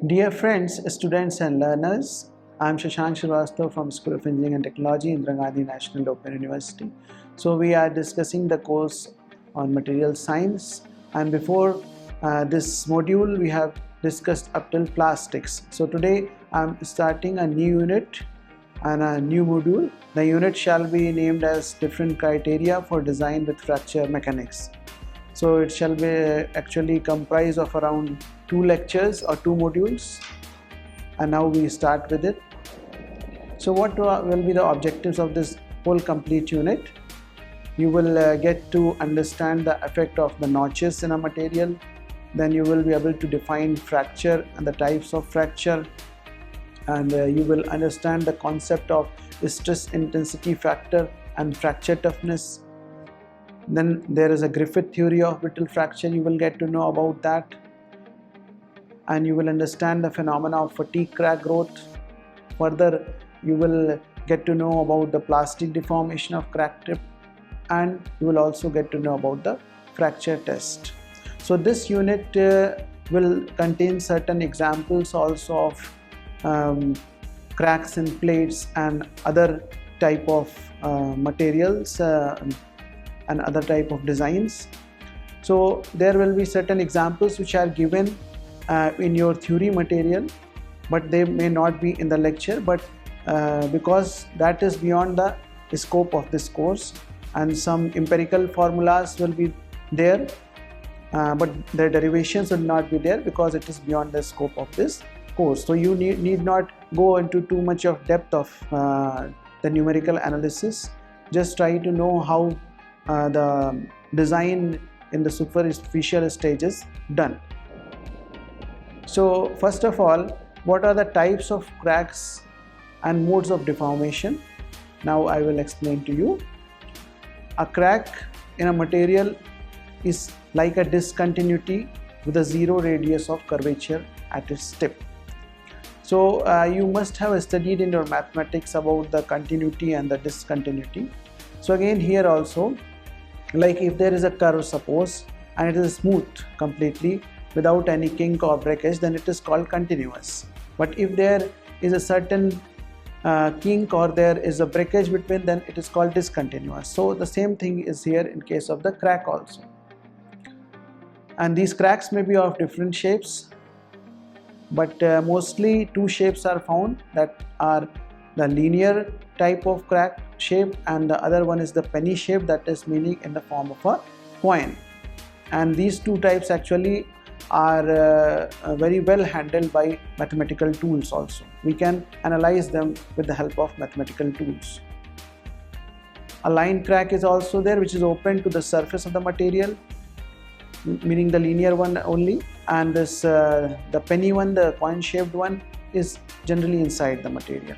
Dear friends, students and learners, I am Shashank Srivastava from School of Engineering and Technology, Indira Gandhi National Open University. So we are discussing the course on material science, and before this module we have discussed up till plastics. So today I am starting a new unit and a new module. The unit shall be named as different criteria for design with fracture mechanics. So it shall be actually comprised of around 2 lectures or 2 modules, and now we start with it. So what will be the objectives of this whole complete unit? You will get to understand the effect of the notches in a material. Then you will be able to define fracture and the types of fracture, and you will understand the concept of stress intensity factor and fracture toughness. Then there is a Griffith theory of brittle fracture. You will get to know about that, and you will understand the phenomena of fatigue crack growth. Further, you will get to know about the plastic deformation of crack tip, and you will also get to know about the fracture test. So this unit will contain certain examples also of cracks in plates and other type of materials and other type of designs. So there will be certain examples which are given in your theory material, but they may not be in the lecture, but because that is beyond the scope of this course, and some empirical formulas will be there, but their derivations will not be there because it is beyond the scope of this course. So you need not go into too much of depth of the numerical analysis. Just try to know how the design in the superficial stage is done. So first of all, what are the types of cracks and modes of deformation? Now I will explain to you. A crack in a material is like a discontinuity with a zero radius of curvature at its tip. So you must have studied in your mathematics about the continuity and the discontinuity. So again here also, like if there is a curve, suppose, and it is smooth completely without any kink or breakage, then it is called continuous. But if there is a certain kink or there is a breakage between, then it is called discontinuous. So the same thing is here in case of the crack also. And these cracks may be of different shapes, but mostly 2 shapes are found, that are the linear type of crack shape, and the other one is the penny shape, that is meaning in the form of a coin. And these 2 types actually are very well handled by mathematical tools also. We can analyze them with the help of mathematical tools. A line crack is also there, which is open to the surface of the material, meaning the linear one only, and this the penny one, the coin shaped one, is generally inside the material.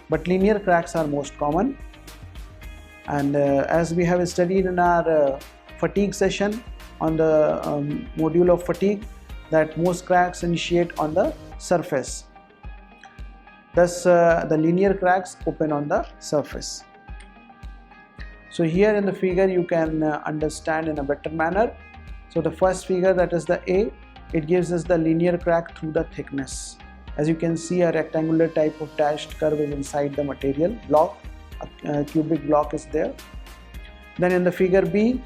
But linear cracks are most common, and as we have studied in our fatigue session on the module of fatigue, that most cracks initiate on the surface. Thus the linear cracks open on the surface. So here in the figure you can understand in a better manner. So the first figure, that is the A, it gives us the linear crack through the thickness. As you can see, a rectangular type of dashed curve is inside the material block, a cubic block is there. Then in the figure B,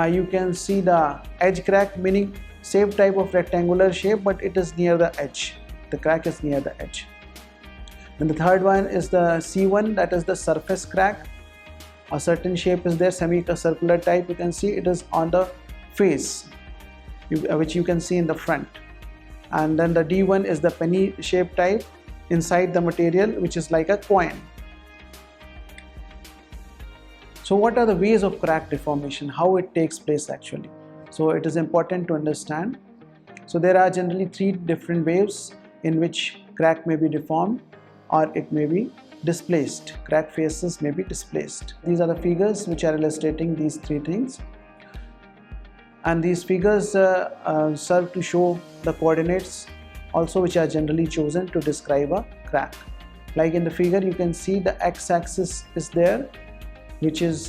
you can see the edge crack, meaning same type of rectangular shape, but it is near the edge. The crack is near the edge. And the third one is the C1, that is the surface crack. A certain shape is there, semicircular type, you can see it is on the face, which you can see in the front. And then the D1 is the penny shape type inside the material, which is like a coin. So what are the ways of crack deformation, how it takes place actually? So it is important to understand. So there are generally 3 different ways in which crack may be deformed, or it may be displaced. Crack faces may be displaced. These are the figures which are illustrating these 3 things. And these figures serve to show the coordinates also, which are generally chosen to describe a crack. Like in the figure you can see the x-axis is there, which is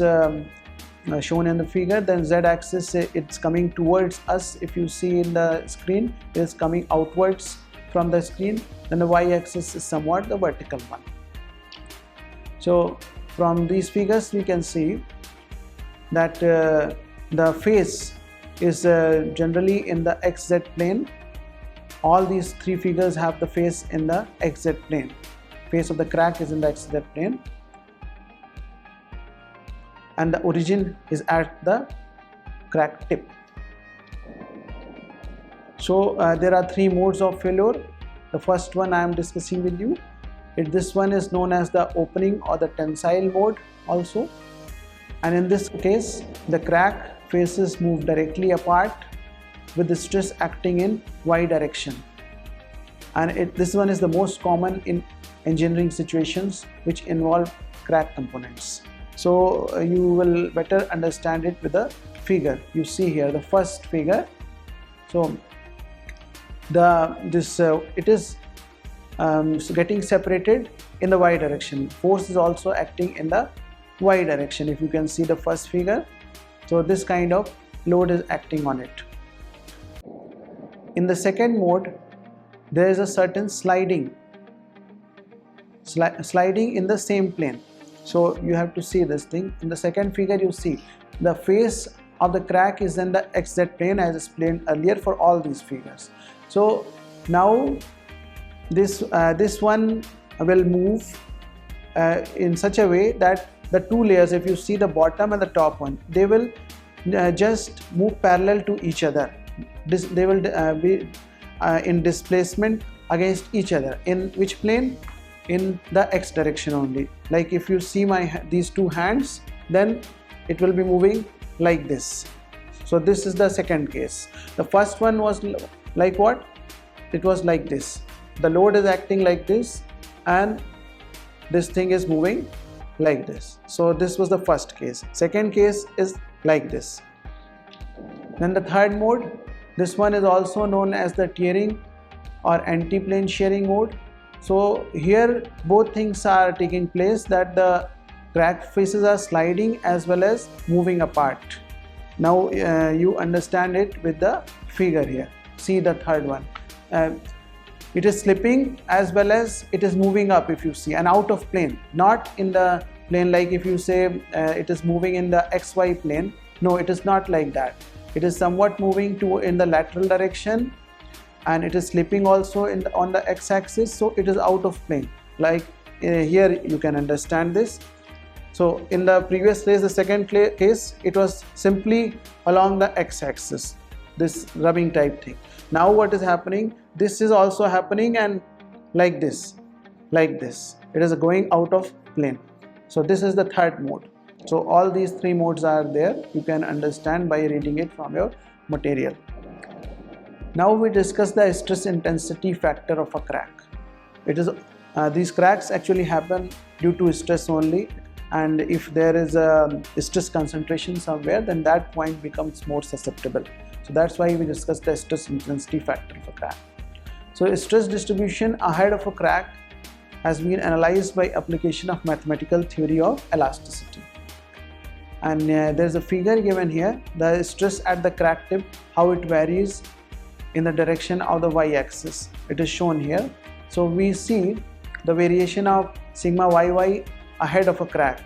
shown in the figure. Then z-axis, it's coming towards us. If you see in the screen, it is coming outwards. from the screen, then the y-axis is somewhat the vertical one. So from these figures we can see that the face is generally in the xz plane. All these three figures have the face in the xz plane. Face of the crack is in the xz plane, and the origin is at the crack tip. So there are three modes of failure. The first one I am discussing with you. This one is known as the opening or the tensile mode also, and in this case the crack faces move directly apart with the stress acting in y direction, and this one is the most common in engineering situations which involve crack components. So you will better understand it with the figure. You see here the first figure. So it is getting separated in the y direction. Force is also acting in the y direction, if you can see the first figure. So this kind of load is acting on it. In the second mode, there is a certain sliding in the same plane. So you have to see this thing. In the second figure you see the face of the crack is in the xz plane as explained earlier for all these figures. So now this one will move in such a way that the two layers, if you see the bottom and the top one, they will just move parallel to each other. They will be in displacement against each other. In which plane? In the x direction only. Like if you see these two hands, then it will be moving like this. So this is the second case. The first one was like what? It was like this. The load is acting like this and this thing is moving like this. So this was the first case. Second case is like this. Then the third mode, this one is also known as the tearing or anti-plane shearing mode. So here both things are taking place, that the crack faces are sliding as well as moving apart. Now you understand it with the figure here. See the third one. It is slipping as well as it is moving up, if you see, and out of plane, not in the plane. Like if you say it is moving in the xy plane, no, it is not like that. It is somewhat moving in the lateral direction, and it is slipping also on the x-axis, so it is out of plane. Like here you can understand this. So in the previous case, the second case, it was simply along the x-axis, this rubbing type thing. Now what is happening? This is also happening, and like this, it is going out of plane. So this is the third mode. So all these three modes are there. You can understand by reading it from your material. Now we discuss the stress intensity factor of a crack. It is these cracks actually happen due to stress only, and if there is a stress concentration somewhere, then that point becomes more susceptible. So that's why we discuss the stress intensity factor of a crack. So stress distribution ahead of a crack has been analyzed by application of mathematical theory of elasticity. And there's a figure given here, the stress at the crack tip, how it varies in the direction of the y-axis. It is shown here. So we see the variation of sigma yy ahead of a crack.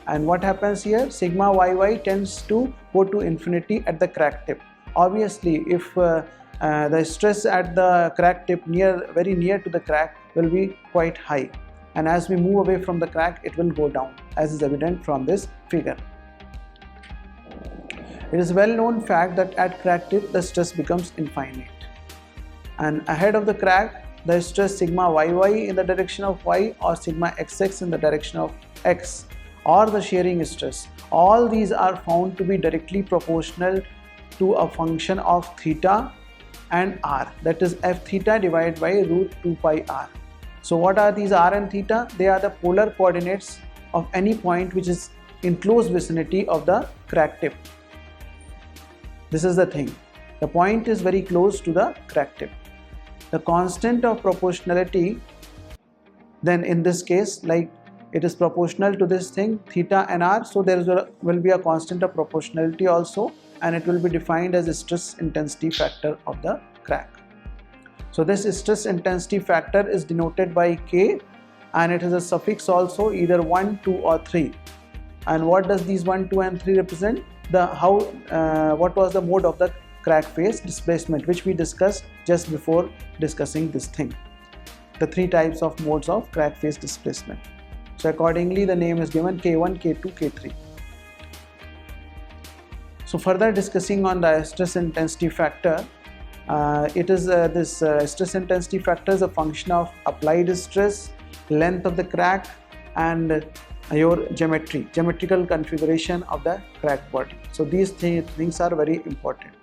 And what happens here? Sigma yy tends to go to infinity at the crack tip. Obviously, if the stress at the crack tip very near to the crack will be quite high, and as we move away from the crack, it will go down, as is evident from this figure. It is a well-known fact that at crack tip the stress becomes infinite, and ahead of the crack the stress sigma yy in the direction of y or sigma xx in the direction of x, or the shearing stress, all these are found to be directly proportional to a function of theta and r, that is f theta divided by root 2 pi r. So what are these r and theta? They are the polar coordinates of any point which is in close vicinity of the crack tip. This is the thing. The point is very close to the crack tip. The constant of proportionality, then in this case, like it is proportional to this thing theta and r, so there will be a constant of proportionality also, and it will be defined as a stress intensity factor of the crack. So this stress intensity factor is denoted by K, and it has a suffix also, either 1, 2 or 3. And what does these 1, 2 and 3 represent? What was the mode of the crack face displacement, which we discussed just before discussing this thing. The 3 types of modes of crack face displacement. So accordingly the name is given K1, K2, K3. So further discussing on the stress intensity factor, this stress intensity factor is a function of applied stress, length of the crack, and your geometrical configuration of the crack body. So these things are very important,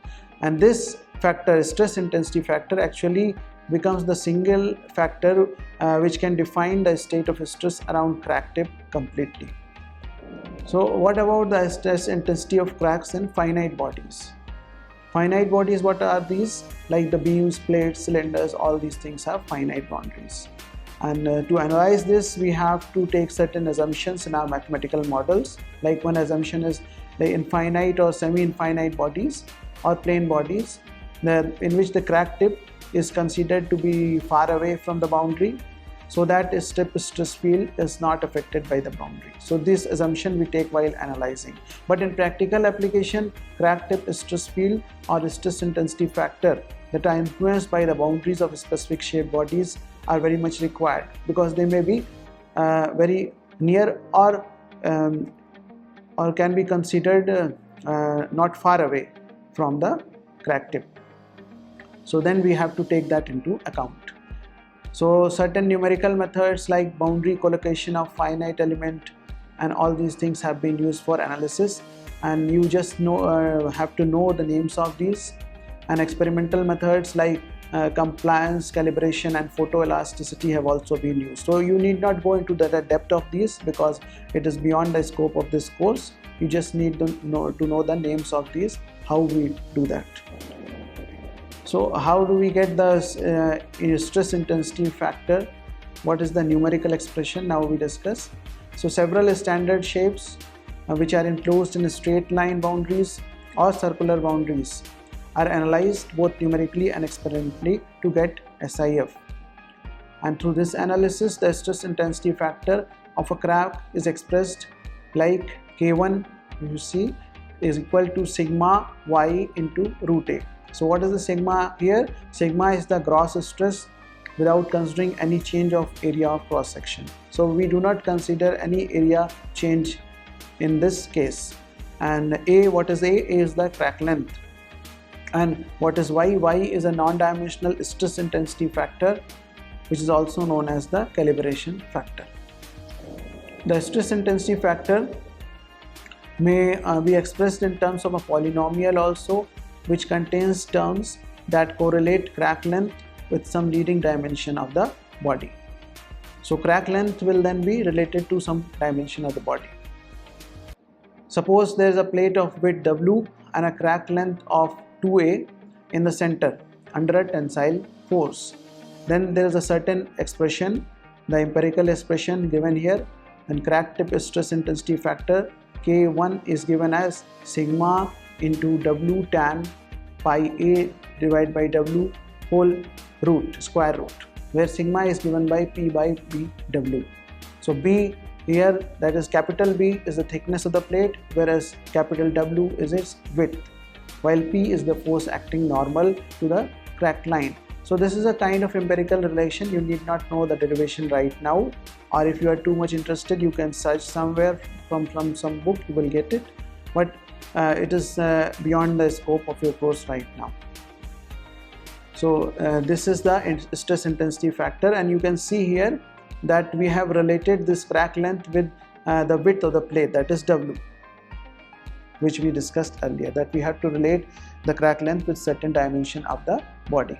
and this factor, stress intensity factor, actually becomes the single factor which can define the state of stress around crack tip completely. So what about the stress intensity of cracks in finite bodies? Finite bodies, what are these? Like the beams, plates, cylinders, all these things have finite boundaries. And to analyze this, we have to take certain assumptions in our mathematical models. Like one assumption is the infinite or semi-infinite bodies or plane bodies in which the crack tip is considered to be far away from the boundary, so that strip stress field is not affected by the boundary. So this assumption we take while analyzing. But in practical application, crack tip stress field or stress intensity factor that are influenced by the boundaries of specific shaped bodies are very much required, because they may be very near or can be considered not far away from the crack tip. So then we have to take that into account. So certain numerical methods like boundary collocation of finite element and all these things have been used for analysis, and you just have to know the names of these. And experimental methods like compliance, calibration and photoelasticity have also been used. So you need not go into the depth of these because it is beyond the scope of this course. You just need to know the names of these, how we do that. So how do we get the stress intensity factor? What is the numerical expression? Now we discuss. So several standard shapes which are enclosed in straight line boundaries or circular boundaries are analyzed both numerically and experimentally to get SIF. And through this analysis, the stress intensity factor of a crack is expressed like K1, you see, is equal to sigma y into root A. So what is the sigma here? Sigma is the gross stress without considering any change of area of cross section. So we do not consider any area change in this case. And A, what is A? A is the crack length. And what is Y? Y is a non-dimensional stress intensity factor, which is also known as the calibration factor. The stress intensity factor may be expressed in terms of a polynomial also, which contains terms that correlate crack length with some leading dimension of the body. So crack length will then be related to some dimension of the body. Suppose there is a plate of width W and a crack length of 2A in the center under a tensile force. Then there is a certain expression, the empirical expression given here, and crack tip stress intensity factor K1 is given as sigma into W tan pi A divided by W whole root, square root, where sigma is given by P by B W. So B here, that is capital B, is the thickness of the plate, whereas capital W is its width, while P is the force acting normal to the crack line. So this is a kind of empirical relation. You need not know the derivation right now, or if you are too much interested, you can search somewhere from some book, you will get it, but it is beyond the scope of your course right now. So this is the stress intensity factor, and you can see here that we have related this crack length with the width of the plate, that is W, which we discussed earlier, that we have to relate the crack length with certain dimension of the body.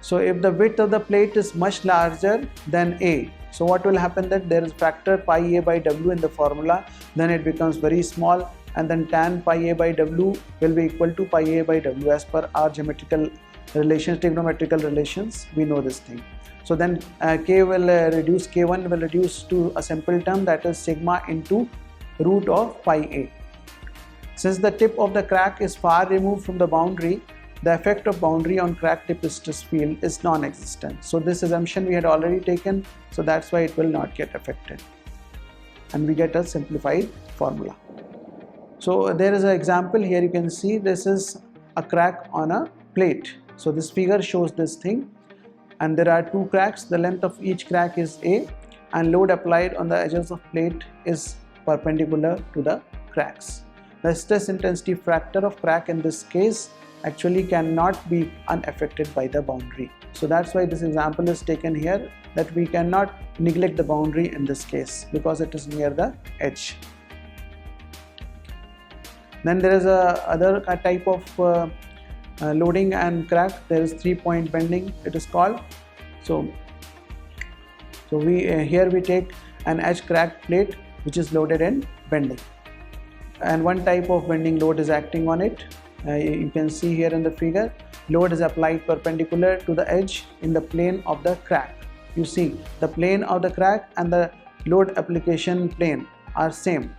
So if the width of the plate is much larger than A, so what will happen, that there is factor pi A by W in the formula, then it becomes very small, and then tan pi A by W will be equal to pi A by W as per our geometrical relations, trigonometrical relations, we know this thing. So then K will reduce, K1 will reduce to a simple term, that is sigma into root of pi A. Since the tip of the crack is far removed from the boundary, the effect of boundary on crack tip stress field is non-existent. So this assumption we had already taken, so that's why it will not get affected, and we get a simplified formula. So there is an example here. You can see this is a crack on a plate. So this figure shows this thing, and there are two cracks. The length of each crack is A, and load applied on the edges of plate is perpendicular to the cracks. The stress intensity factor of crack in this case actually cannot be unaffected by the boundary. So that's why this example is taken here, that we cannot neglect the boundary in this case because it is near the edge. Then there is a other type of loading and crack. There is 3-point bending, it is called. So we here we take an edge crack plate which is loaded in bending, and one type of bending load is acting on it. You can see here in the figure, load is applied perpendicular to the edge in the plane of the crack. You see the plane of the crack and the load application plane are same.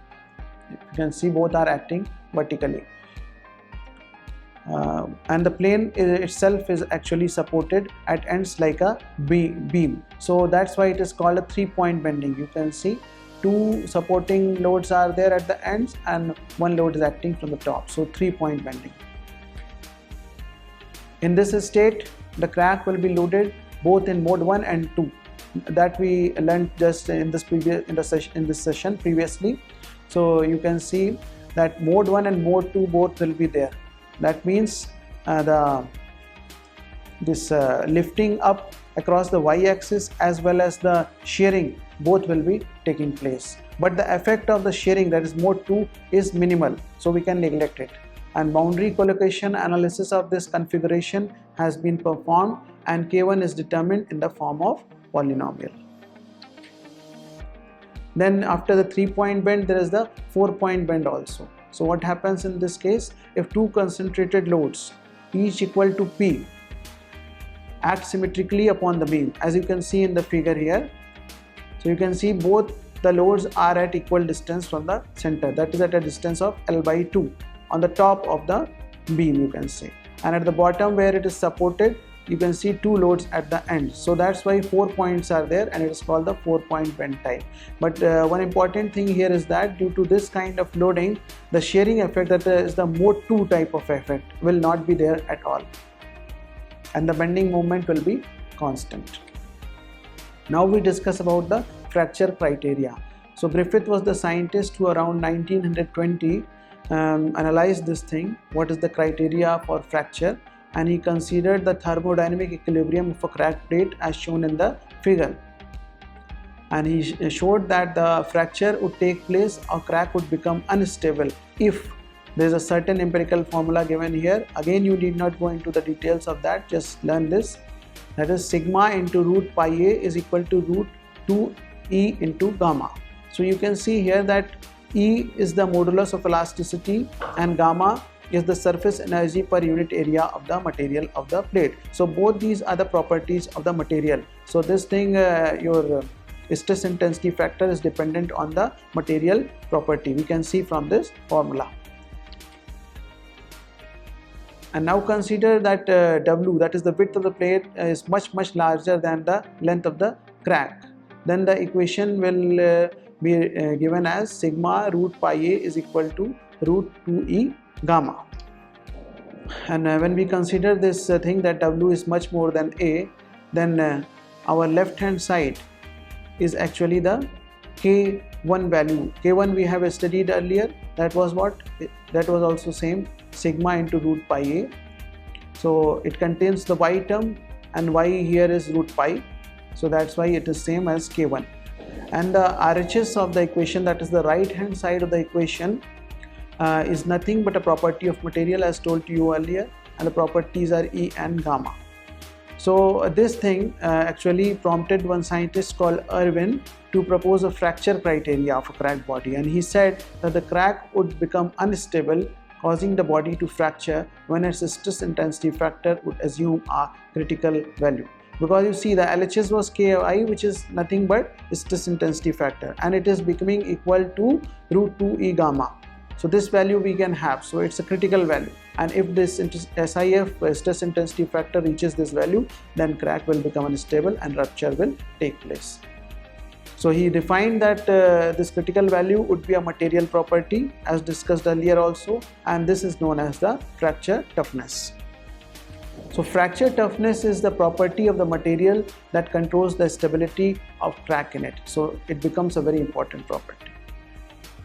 You can see both are acting vertically, and the plane itself is actually supported at ends like a beam. So that's why it is called a 3-point bending. You can see two supporting loads are there at the ends and one load is acting from the top. So 3-point bending. In this state, the crack will be loaded both in mode 1 and 2. That we learned just in this session previously. So you can see that mode 1 and mode 2 both will be there. That means this lifting up across the y-axis as well as the shearing both will be taking place, but the effect of the shearing, that is mode 2, is minimal, so we can neglect it. And boundary collocation analysis of this configuration has been performed, and K1 is determined in the form of polynomial. Then after the 3-point bend, there is the 4-point bend also. So what happens in this case? If two concentrated loads, each equal to P, act symmetrically upon the beam, as you can see in the figure here. So you can see both the loads are at equal distance from the center, that is at a distance of L/2 on the top of the beam, you can say, and at the bottom where it is supported, you can see two loads at the end. So that's why 4 points are there, and it is called the 4-point bend type. But one important thing here is that due to this kind of loading, the shearing effect, that is the mode 2 type of effect, will not be there at all, and the bending moment will be constant. Now we discuss about the fracture criteria. So Griffith was the scientist who around 1920 analyzed this thing, what is the criteria for fracture, and he considered the thermodynamic equilibrium of a crack plate as shown in the figure, and he showed that the fracture would take place or crack would become unstable if there is a certain empirical formula given here. Again, you need not go into the details of that, just learn this, that is sigma into root pi a is equal to root 2 E into gamma. So you can see here that E is the modulus of elasticity and gamma is the surface energy per unit area of the material of the plate. So both these are the properties of the material. So this thing, your stress intensity factor is dependent on the material property, we can see from this formula. And now consider that W, that is the width of the plate, is much larger than the length of the crack. Then the equation will be given as sigma root pi a is equal to root 2e gamma. And when we consider this thing that W is much more than A, then our left hand side is actually the K1 value. K1 we have studied earlier, that was what? That was also same, sigma into root pi a. So it contains the y term, and y here is root pi, so that's why it is same as K1. And the RHS of the equation, that is the right hand side of the equation, is nothing but a property of material as told to you earlier, and the properties are E and gamma. So this thing actually prompted one scientist called Irwin to propose a fracture criteria of a crack body, and he said that the crack would become unstable, causing the body to fracture when its stress intensity factor would assume a critical value. Because you see the LHS was Ki, which is nothing but stress intensity factor, and it is becoming equal to root 2e gamma. So this value we can have, so it's a critical value, and if this SIF, stress intensity factor, reaches this value, then crack will become unstable and rupture will take place. So he defined that this critical value would be a material property as discussed earlier also, and this is known as the fracture toughness. So fracture toughness is the property of the material that controls the stability of crack in it. So it becomes a very important property.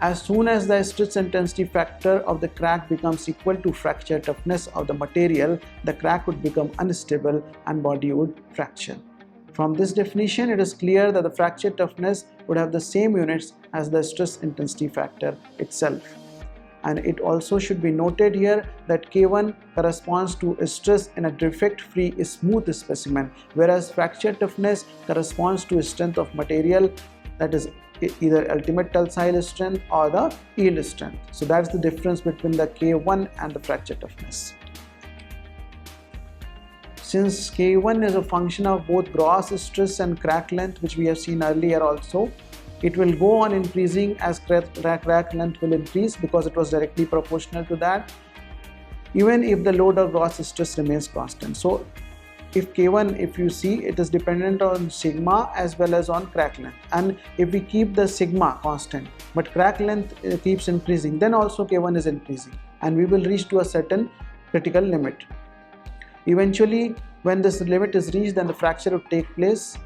As soon as the stress intensity factor of the crack becomes equal to fracture toughness of the material, the crack would become unstable and body would fracture. From this definition, it is clear that the fracture toughness would have the same units as the stress intensity factor itself. And it also should be noted here that K1 corresponds to stress in a defect-free smooth specimen, whereas fracture toughness corresponds to strength of material, that is either ultimate tensile strength or the yield strength. So that's the difference between the K1 and the fracture toughness. Since K1 is a function of both gross stress and crack length, which we have seen earlier also, it will go on increasing as crack length will increase because it was directly proportional to that, even if the load or gross stress remains constant. So if K1, if you see, it is dependent on sigma as well as on crack length, and if we keep the sigma constant but crack length keeps increasing, then also K1 is increasing and we will reach to a certain critical limit. Eventually, when this limit is reached, then the fracture would take place,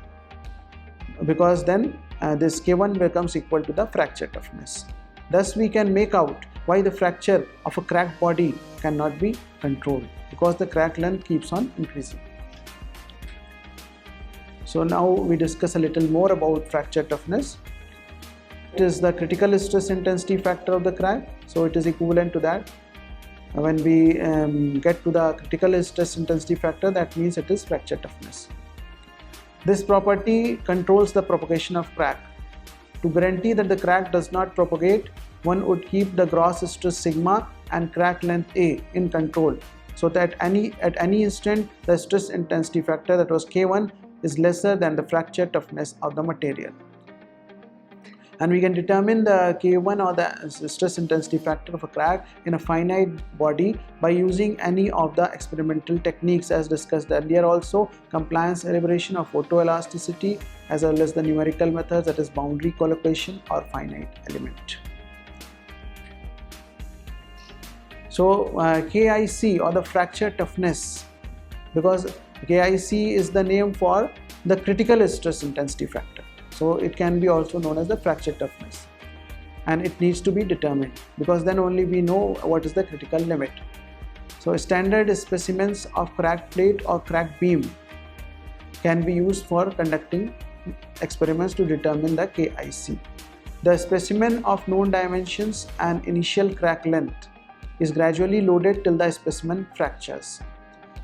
because then this K1 becomes equal to the fracture toughness. Thus we can make out why the fracture of a cracked body cannot be controlled, because the crack length keeps on increasing. So now we discuss a little more about fracture toughness. It is the critical stress intensity factor of the crack, so it is equivalent to that. When we get to the critical stress intensity factor, that means it is fracture toughness. This property controls the propagation of crack. To guarantee that the crack does not propagate, one would keep the gross stress sigma and crack length A in control, so that at any instant the stress intensity factor, that was K1, is lesser than the fracture toughness of the material. And we can determine the K1 or the stress intensity factor of a crack in a finite body by using any of the experimental techniques as discussed earlier also, compliance calibration of photoelasticity, as well as the numerical methods, that is boundary collocation or finite element. So KIC or the fracture toughness, because KIC is the name for the critical stress intensity factor. So it can be also known as the fracture toughness, and it needs to be determined, because then only we know what is the critical limit. So standard specimens of crack plate or crack beam can be used for conducting experiments to determine the KIC. The specimen of known dimensions and initial crack length is gradually loaded till the specimen fractures.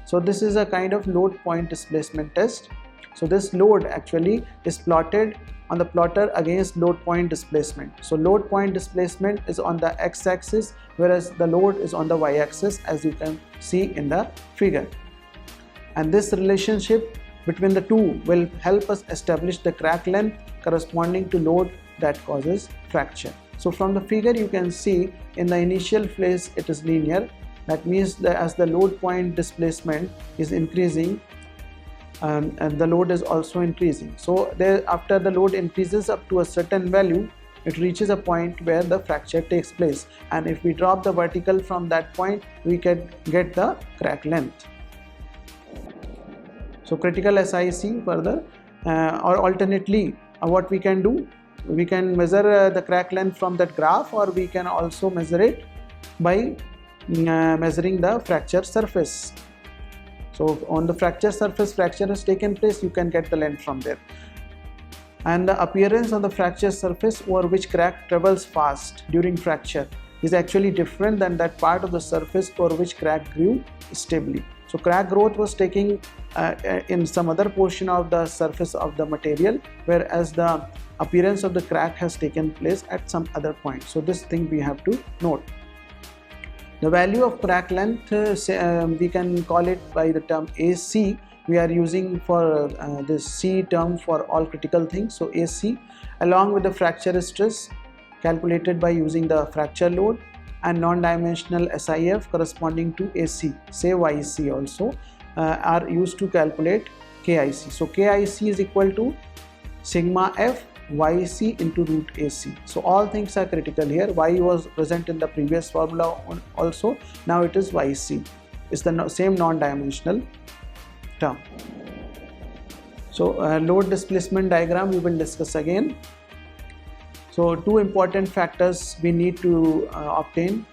So this is a kind of load point displacement test. So this load actually is plotted on the plotter against load point displacement. So load point displacement is on the x-axis, whereas the load is on the y-axis, as you can see in the figure. And this relationship between the two will help us establish the crack length corresponding to load that causes fracture. So from the figure you can see in the initial phase it is linear. That means that as the load point displacement is increasing, and the load is also increasing. So after the load increases up to a certain value, it reaches a point where the fracture takes place, and if we drop the vertical from that point, we can get the crack length. So critical SIC further, or alternately what we can do, we can measure the crack length from that graph, or we can also measure it by measuring the fracture surface. So on the fracture surface, fracture has taken place, you can get the length from there. And the appearance on the fracture surface over which crack travels fast during fracture is actually different than that part of the surface over which crack grew stably. So crack growth was taking in some other portion of the surface of the material, whereas the appearance of the crack has taken place at some other point. So this thing we have to note. The value of crack length, we can call it by the term AC. We are using for this C term for all critical things. So AC, along with the fracture stress calculated by using the fracture load, and non-dimensional SIF corresponding to AC, say YC also, are used to calculate KIC. So KIC is equal to sigma F YC into root AC. So all things are critical here. Y was present in the previous formula also. Now it is YC. It's the same non-dimensional term. So load displacement diagram we will discuss again. So two important factors we need to obtain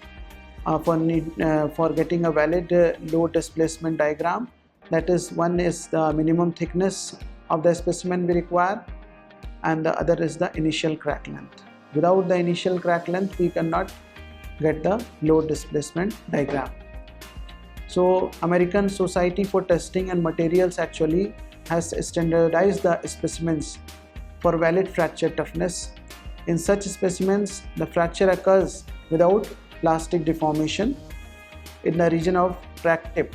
for getting a valid load displacement diagram. That is, one is the minimum thickness of the specimen we require, and the other is the initial crack length. Without the initial crack length, we cannot get the load displacement diagram. So American Society for Testing and Materials actually has standardized the specimens for valid fracture toughness. In such specimens, the fracture occurs without plastic deformation in the region of crack tip,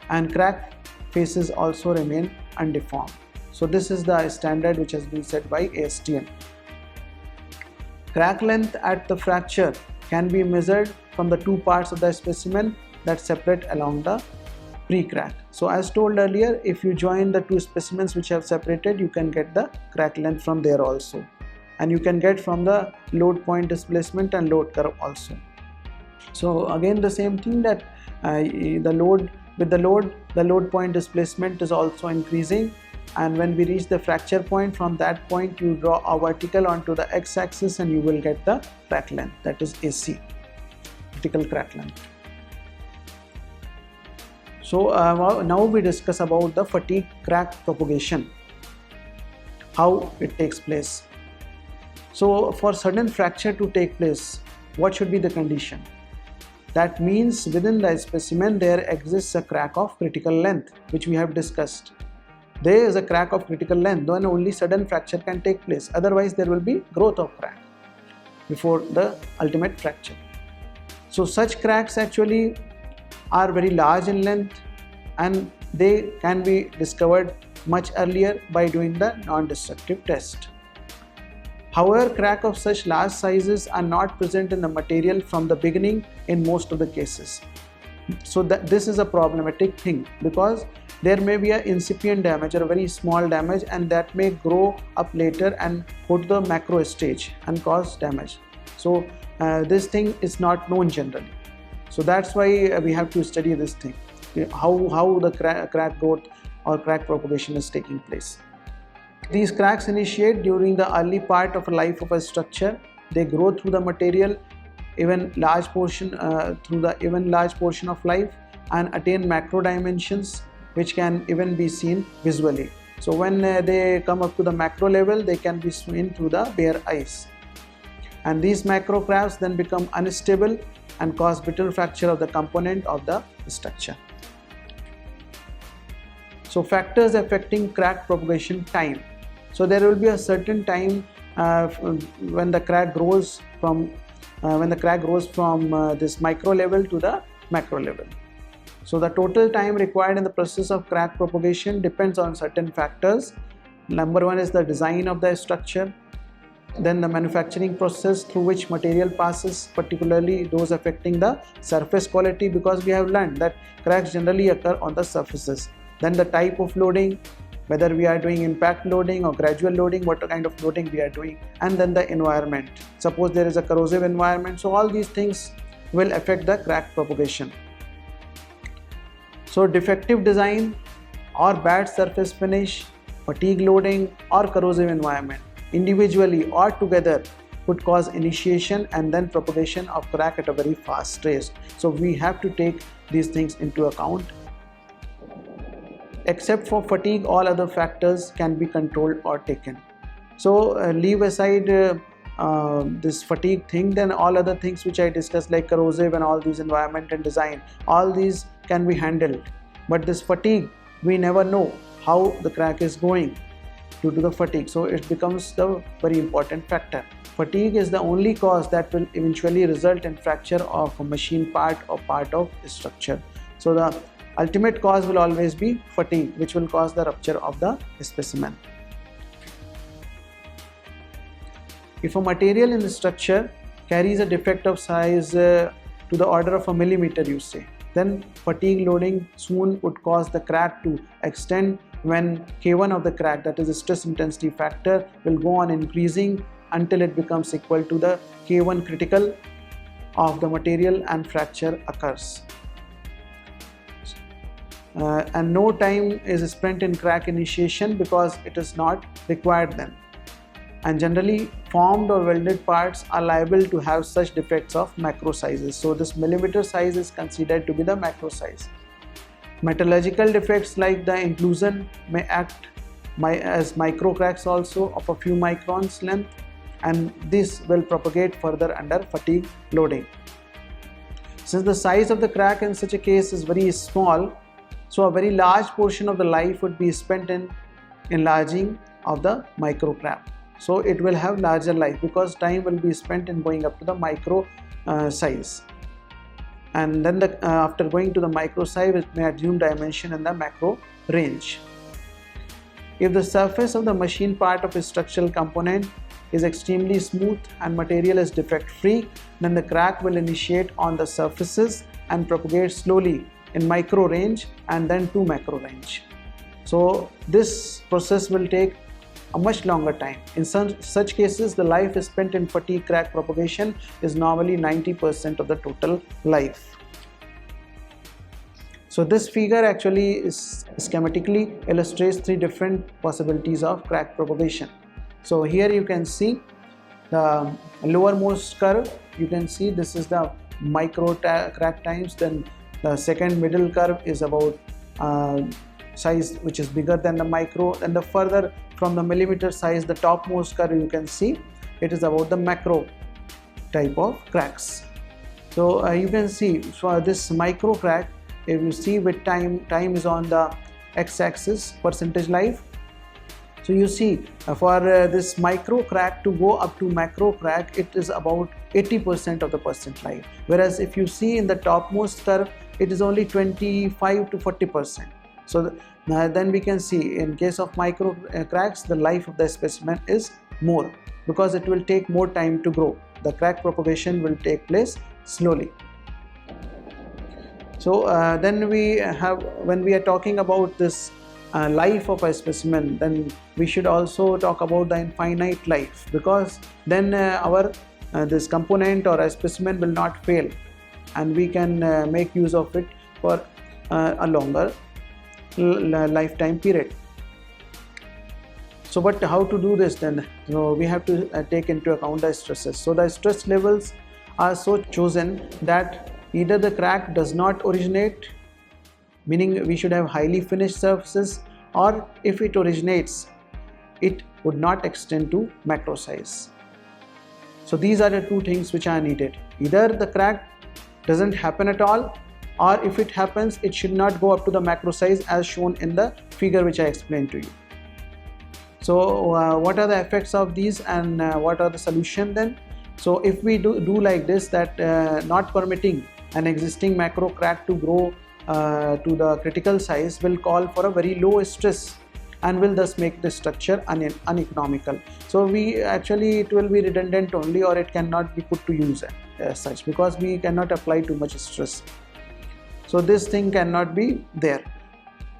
and crack faces also remain undeformed. So this is the standard which has been set by ASTM. Crack length at the fracture can be measured from the two parts of the specimen that separate along the pre-crack. So as told earlier, if you join the two specimens which have separated, you can get the crack length from there also, and you can get from the load point displacement and load curve also. So again the same thing, that the load point displacement is also increasing, and when we reach the fracture point, from that point you draw a vertical onto the x-axis and you will get the crack length, that is AC, vertical crack length. So now we discuss about the fatigue crack propagation, how it takes place. So for sudden fracture to take place, what should be the condition? That means within the specimen there exists a crack of critical length, which we have discussed. There is a crack of critical length, then only sudden fracture can take place. Otherwise there will be growth of crack before the ultimate fracture. So such cracks actually are very large in length, and they can be discovered much earlier by doing the non-destructive test. However, cracks of such large sizes are not present in the material from the beginning in most of the cases. So this is a problematic thing, because there may be an incipient damage or a very small damage, and that may grow up later and go to the macro stage and cause damage. So this thing is not known generally. So that's why we have to study this thing, how the crack growth or crack propagation is taking place. These cracks initiate during the early part of life of a structure. They grow through the material even large portion of life, and attain macro dimensions which can even be seen visually. So when they come up to the macro level, they can be seen through the bare eyes, and these macro cracks then become unstable and cause brittle fracture of the component of the structure. So factors affecting crack propagation: time. So there will be a certain time when the crack grows from this micro level to the macro level. So the total time required in the process of crack propagation depends on certain factors. Number one is the design of the structure, then the manufacturing process through which material passes, particularly those affecting the surface quality, because we have learned that cracks generally occur on the surfaces. Then the type of loading, whether we are doing impact loading or gradual loading, what kind of loading we are doing, and then the environment. Suppose there is a corrosive environment, so all these things will affect the crack propagation. So defective design or bad surface finish, fatigue loading or corrosive environment, individually or together, could cause initiation and then propagation of crack at a very fast rate. So we have to take these things into account. Except for fatigue, all other factors can be controlled or taken. So leave aside this fatigue thing, then all other things which I discussed, like corrosive and all these environment and design, all these can be handled. But this fatigue, we never know how the crack is going due to the fatigue. So it becomes the very important factor. Fatigue is the only cause that will eventually result in fracture of a machine part or part of structure. So the ultimate cause will always be fatigue, which will cause the rupture of the specimen. If a material in the structure carries a defect of size to the order of a millimeter, you say, then fatigue loading soon would cause the crack to extend when K1 of the crack, that is the stress intensity factor, will go on increasing until it becomes equal to the K1 critical of the material and fracture occurs. And no time is spent in crack initiation because it is not required then. And generally formed or welded parts are liable to have such defects of macro sizes. So this millimeter size is considered to be the macro size. Metallurgical defects like the inclusion may act as micro cracks also of a few microns length, and this will propagate further under fatigue loading. Since the size of the crack in such a case is very small, so a very large portion of the life would be spent in enlarging of the micro crack. So it will have larger life because time will be spent in going up to the micro size, and then after going to the micro size it may assume dimension in the macro range. If the surface of the machine part of a structural component is extremely smooth and material is defect free, then the crack will initiate on the surfaces and propagate slowly in micro range and then to macro range. So this process will take a much longer time. In such cases, the life spent in fatigue crack propagation is normally 90% of the total life. So this figure actually is schematically illustrates three different possibilities of crack propagation. So here you can see the lowermost curve. You can see this is the micro crack times. Then the second middle curve is about size which is bigger than the micro, and the further from the millimeter size, the topmost curve you can see it is about the macro type of cracks. So you can see for this micro crack, if you see with time is on the x-axis, percentage life. So you see for this micro crack to go up to macro crack, it is about 80% of the percent life, whereas if you see in the topmost curve, it is only 25 to 40%. So then we can see in case of micro cracks, the life of the specimen is more because it will take more time to grow. The crack propagation will take place slowly. So then we have, when we are talking about this life of a specimen, then we should also talk about the infinite life, because then our this component or a specimen will not fail and we can make use of it for a longer lifetime period. So but how to do this then? So we have to take into account the stresses. So the stress levels are so chosen that either the crack does not originate, meaning we should have highly finished surfaces, or if it originates, it would not extend to macro size. So these are the two things which are needed. Either the crack doesn't happen at all, or if it happens, it should not go up to the macro size as shown in the figure which I explained to you. So what are the effects of these and what are the solution then? So if we do like this, that not permitting an existing macro crack to grow to the critical size will call for a very low stress and will thus make the structure uneconomical. So we actually, it will be redundant only, or it cannot be put to use as such, because we cannot apply too much stress. So this thing cannot be there.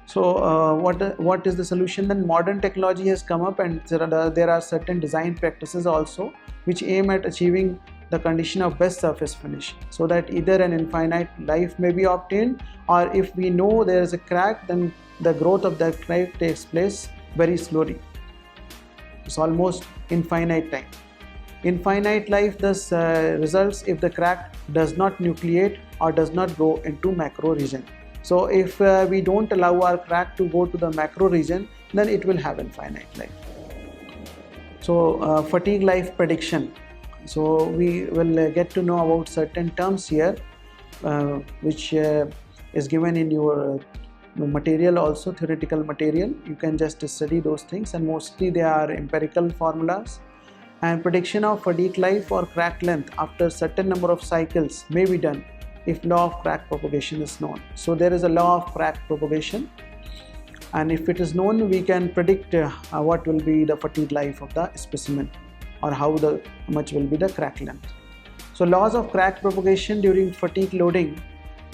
So what is the solution then? Modern technology has come up, and there are certain design practices also which aim at achieving the condition of best surface finish, so that either an infinite life may be obtained, or if we know there is a crack, then the growth of that crack takes place very slowly. It's almost infinite time. Infinite life thus results if the crack does not nucleate or does not go into macro region. So if we don't allow our crack to go to the macro region, then it will have infinite life. So fatigue life prediction. So we will get to know about certain terms here which is given in your material, also theoretical material. You can just study those things, and mostly they are empirical formulas. And prediction of fatigue life or crack length after certain number of cycles may be done if law of crack propagation is known. So there is a law of crack propagation, and if it is known, we can predict what will be the fatigue life of the specimen, or how much will be the crack length. So laws of crack propagation during fatigue loading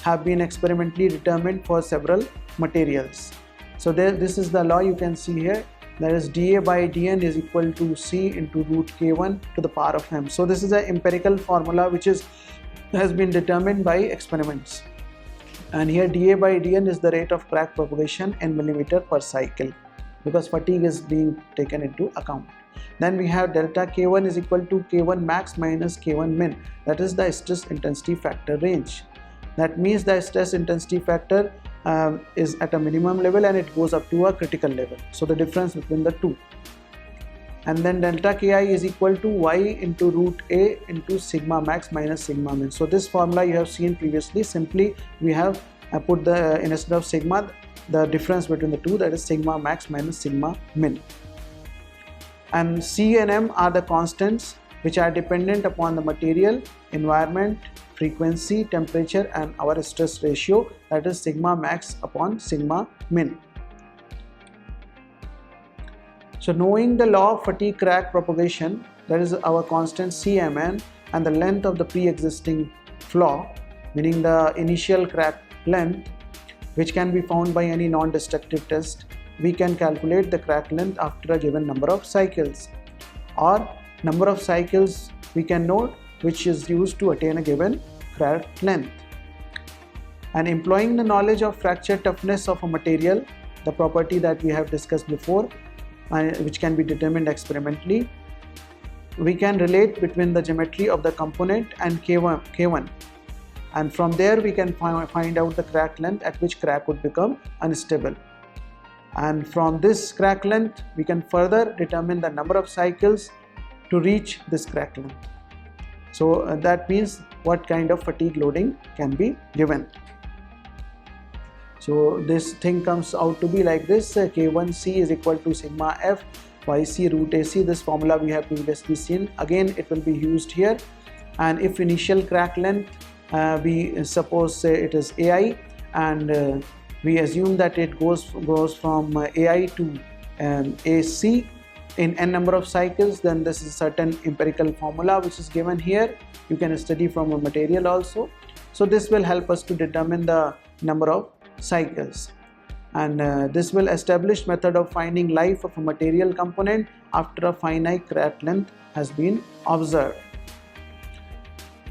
have been experimentally determined for several materials. So this is the law you can see here. That is dA by dN is equal to C into root K1 to the power of M. So this is an empirical formula which has been determined by experiments. And here dA by dN is the rate of crack propagation in millimeter per cycle, because fatigue is being taken into account. Then we have delta K1 is equal to K1 max minus K1 min. That is the stress intensity factor range. That means the stress intensity factor is at a minimum level and it goes up to a critical level. So the difference between the two. And then delta Ki is equal to Y into root A into sigma max minus sigma min. So this formula you have seen previously. Simply we have put the instead of sigma the difference between the two, that is sigma max minus sigma min. And C and M are the constants which are dependent upon the material, environment, frequency, temperature and our stress ratio, that is sigma max upon sigma min. So knowing the law of fatigue crack propagation, that is our constant Cmn, and the length of the pre-existing flaw, meaning the initial crack length, which can be found by any non-destructive test, we can calculate the crack length after a given number of cycles, or number of cycles we can note which is used to attain a given crack length. And employing the knowledge of fracture toughness of a material, the property that we have discussed before, which can be determined experimentally, we can relate between the geometry of the component and K1, and from there we can find out the crack length at which crack would become unstable. And from this crack length we can further determine the number of cycles to reach this crack length. So that means what kind of fatigue loading can be given. So this thing comes out to be like this: K1C is equal to sigma F YC root AC. This formula we have previously seen. Again it will be used here. And if initial crack length we suppose say it is AI, and we assume that it goes from AI to AC in n number of cycles, then this is certain empirical formula which is given here. You can study from a material also. So this will help us to determine the number of cycles, and this will establish method of finding life of a material component after a finite crack length has been observed.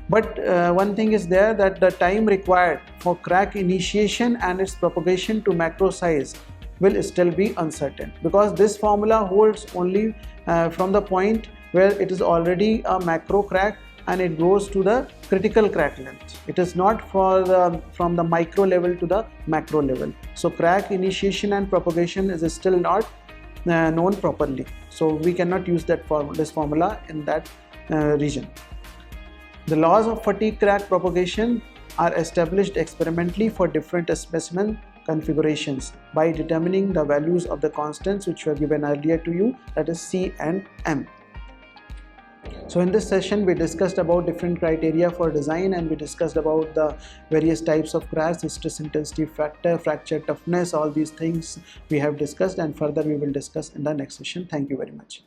But one thing is there, that the time required for crack initiation and its propagation to macro size will still be uncertain, because this formula holds only from the point where it is already a macro crack and it goes to the critical crack length. It is not from the micro level to the macro level. So crack initiation and propagation is still not known properly. So we cannot use this formula in that region. The laws of fatigue crack propagation are established experimentally for different specimen configurations by determining the values of the constants which were given earlier to you, that is C and M. So in this session we discussed about different criteria for design, and we discussed about the various types of cracks, stress intensity factor, fracture toughness, all these things we have discussed, and further we will discuss in the next session. Thank you very much.